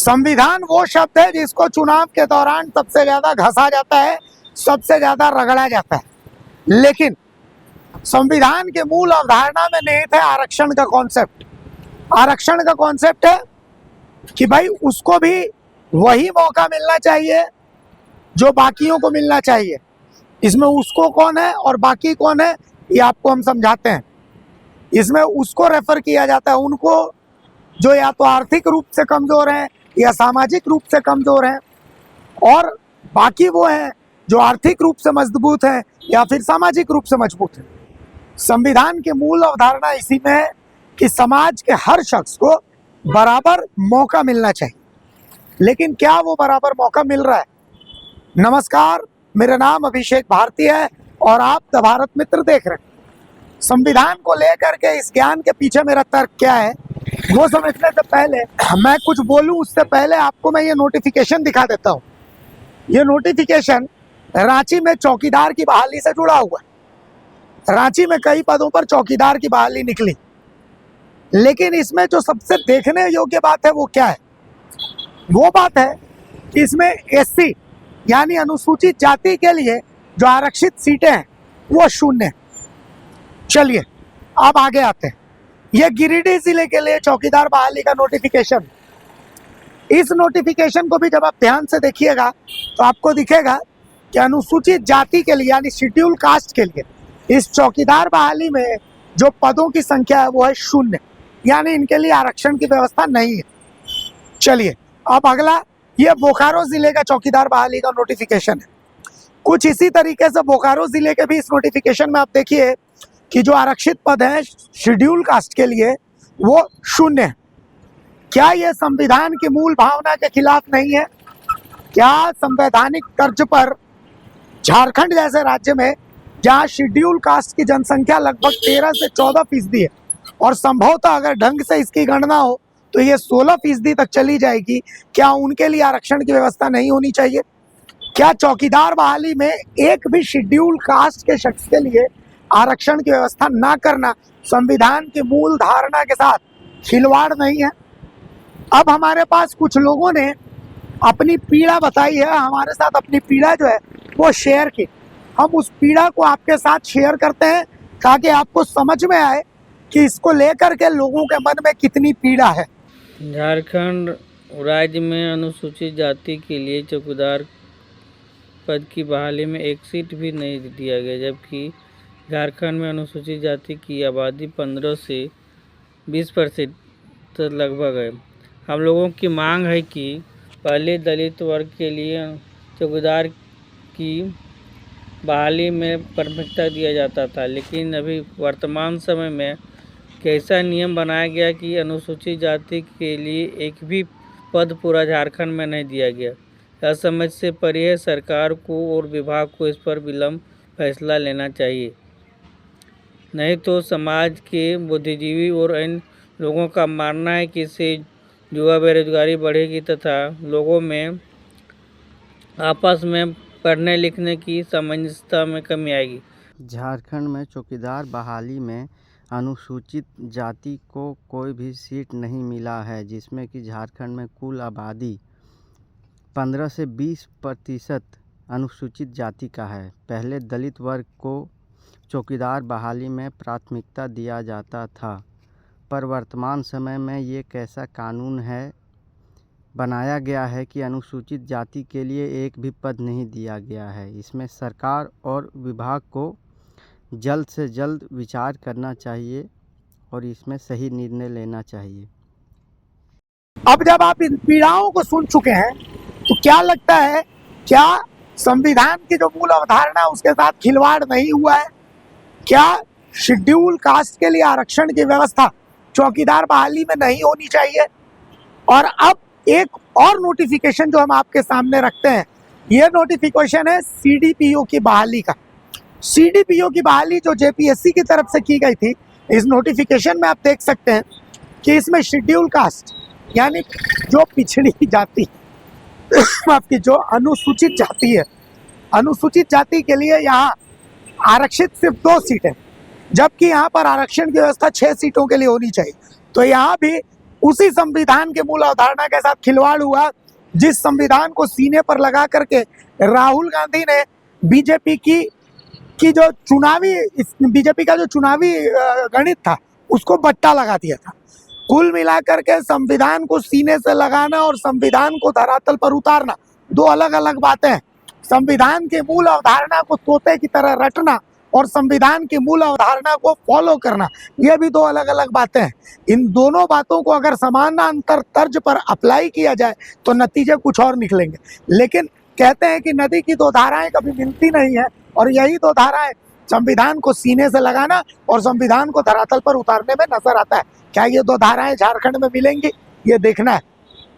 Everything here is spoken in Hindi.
संविधान वो शब्द है जिसको चुनाव के दौरान सबसे ज्यादा घसा जाता है, सबसे ज्यादा रगड़ा जाता है। लेकिन संविधान के मूल अवधारणा में निहित है आरक्षण का कॉन्सेप्ट। आरक्षण का कॉन्सेप्ट है कि भाई उसको भी वही मौका मिलना चाहिए जो बाकियों को मिलना चाहिए। इसमें उसको कौन है और बाकी कौन है ये आपको हम समझाते हैं। इसमें उसको रेफर किया जाता है उनको जो या तो आर्थिक रूप से कमजोर हैं या सामाजिक रूप से कमजोर हैं, और बाकी वो हैं जो आर्थिक रूप से मजबूत हैं या फिर सामाजिक रूप से मजबूत हैं। संविधान की मूल अवधारणा इसी में है कि समाज के हर शख्स को बराबर मौका मिलना चाहिए। लेकिन क्या वो बराबर मौका मिल रहा है? नमस्कार, मेरा नाम अभिषेक भारती है और आप द भारत मित्र देख रहे हैं। संविधान को लेकर के इस ज्ञान के पीछे मेरा तर्क क्या है वो समझने से पहले मैं कुछ बोलूं उससे पहले आपको मैं ये नोटिफिकेशन दिखा देता हूँ। ये नोटिफिकेशन रांची में चौकीदार की बहाली से जुड़ा हुआ है। रांची में कई पदों पर चौकीदार की बहाली निकली, लेकिन इसमें जो सबसे देखने योग्य बात है वो क्या है? वो बात है कि इसमें एससी यानी अनुसूचित जाति के लिए जो आरक्षित सीटें हैं वो 0 है। चलिए अब आगे आते हैं। यह गिरिडीह जिले के लिए चौकीदार बहाली का नोटिफिकेशन। इस नोटिफिकेशन को भी जब आप ध्यान से देखिएगा तो आपको दिखेगा कि अनुसूचित जाति के लिए यानी शेड्यूल कास्ट के लिए इस चौकीदार बहाली में जो पदों की संख्या है वो है 0, यानी इनके लिए आरक्षण की व्यवस्था नहीं है। चलिए अब अगला, ये बोकारो जिले का चौकीदार बहाली का नोटिफिकेशन है। कुछ इसी तरीके से बोकारो जिले के भी इस नोटिफिकेशन में आप देखिए कि जो आरक्षित पद है शेड्यूल कास्ट के लिए वो 0 है। क्या यह संविधान की मूल भावना के खिलाफ नहीं है? क्या संवैधानिक तर्ज पर झारखंड जैसे राज्य में जहां शेड्यूल कास्ट की जनसंख्या लगभग 13 से 14% है और संभवतः अगर ढंग से इसकी गणना हो तो ये 16% तक चली जाएगी, क्या उनके लिए आरक्षण की व्यवस्था नहीं होनी चाहिए? क्या चौकीदार बहाली में एक भी शेड्यूल कास्ट के शख्स के लिए आरक्षण की व्यवस्था ना करना संविधान की मूल धारणा के साथ खिलवाड़ नहीं है? अब हमारे पास कुछ लोगों ने अपनी पीड़ा बताई है, हमारे साथ अपनी पीड़ा जो है वो शेयर की। हम उस पीड़ा को आपके साथ शेयर करते हैं ताकि आपको समझ में आए कि इसको लेकर के लोगों के मन में कितनी पीड़ा है। झारखंड राज्य में अनुसूचित जाति के लिए चौकीदार पद की बहाली में एक सीट भी नहीं दिया गया, जबकि झारखंड में अनुसूचित जाति की आबादी 15 से 20% लगभग है। हम लोगों की मांग है कि पहले दलित वर्ग के लिए चौकीदार की बहाली में प्राथमिकता दिया जाता था, लेकिन अभी वर्तमान समय में कैसा नियम बनाया गया कि अनुसूचित जाति के लिए एक भी पद पूरा झारखंड में नहीं दिया गया। यह समझ से परे है। सरकार को और विभाग को इस पर विलंब फैसला लेना चाहिए, नहीं तो समाज के बुद्धिजीवी और अन्य लोगों का मानना है कि इससे युवा बेरोजगारी बढ़ेगी तथा लोगों में आपस में पढ़ने लिखने की सामंजस्यता में कमी आएगी। झारखंड में चौकीदार बहाली में अनुसूचित जाति को कोई भी सीट नहीं मिला है, जिसमें कि झारखंड में कुल आबादी 15 से 20% अनुसूचित जाति का है। पहले दलित वर्ग को चौकीदार बहाली में प्राथमिकता दिया जाता था, पर वर्तमान समय में ये कैसा कानून है बनाया गया है कि अनुसूचित जाति के लिए एक भी पद नहीं दिया गया है। इसमें सरकार और विभाग को जल्द से जल्द विचार करना चाहिए और इसमें सही निर्णय लेना चाहिए। अब जब आप इन पीड़ाओं को सुन चुके हैं तो क्या लगता है, क्या संविधान की जो मूल अवधारणा उसके साथ खिलवाड़ नहीं हुआ है? क्या शेड्यूल कास्ट के लिए आरक्षण की व्यवस्था चौकीदार बहाली में नहीं होनी चाहिए? और अब एक और नोटिफिकेशन जो हम आपके सामने रखते हैं, ये नोटिफिकेशन है सीडीपीओ की बहाली का। सीडीपीओ की बहाली जो जेपीएससी की तरफ से की गई थी, इस नोटिफिकेशन में आप देख सकते हैं कि इसमें शेड्यूल कास्ट यानी जो पिछड़ी जाति आपकी जो अनुसूचित जाति है, अनुसूचित जाति के लिए यहाँ आरक्षित सिर्फ 2 सीटें, जबकि यहाँ पर आरक्षण की व्यवस्था 6 सीटों के लिए होनी चाहिए। तो यहाँ भी उसी संविधान के मूल अवधारणा के साथ खिलवाड़ हुआ, जिस संविधान को सीने पर लगा करके राहुल गांधी ने बीजेपी की जो बीजेपी का जो चुनावी गणित था उसको बट्टा लगा दिया था। कुल मिलाकर के संविधान को सीने से लगाना और संविधान को धरातल पर उतारना दो अलग अलग बातें हैं। संविधान के मूल अवधारणा को तोते की तरह रटना और संविधान की मूल अवधारणा को फॉलो करना, ये भी दो अलग अलग बातें हैं। इन दोनों बातों को अगर समानांतर तर्ज पर अप्लाई किया जाए तो नतीजे कुछ और निकलेंगे। लेकिन कहते हैं कि नदी की दो धाराएं कभी मिलती नहीं है, और यही दो धाराएं संविधान को सीने से लगाना और संविधान को धरातल पर उतारने में नजर आता है। क्या ये दो धाराएं झारखंड में मिलेंगी, ये देखना है।